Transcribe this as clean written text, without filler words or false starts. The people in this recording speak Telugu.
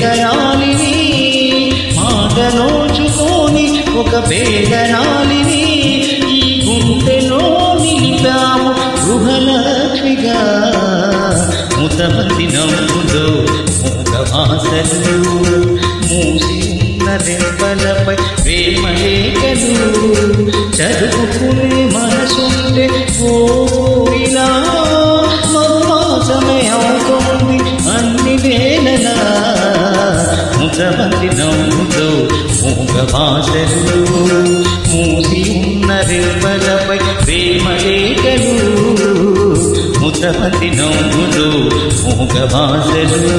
గయాలిని మాట నోచుకొని ఒక పేదనాలిని ఈ గుండెలో నిలిపాము గృహలక్ష్మిగా ముతమతి నవ్వులో మూగవాసలు మూసి ఉన్న రెప్పలపై ప్రేమ లేఖలు చదువుకునే మనసుంటే ఓలా మమ్మాసమే అవుతుంది అన్ని వేళలా ముతమతి నవ్వులో మూగవాసలు మూసి ఉన్న రెప్పలపై ప్రేమ లేఖలు ముతమతి నవ్వులో మూగవాసలు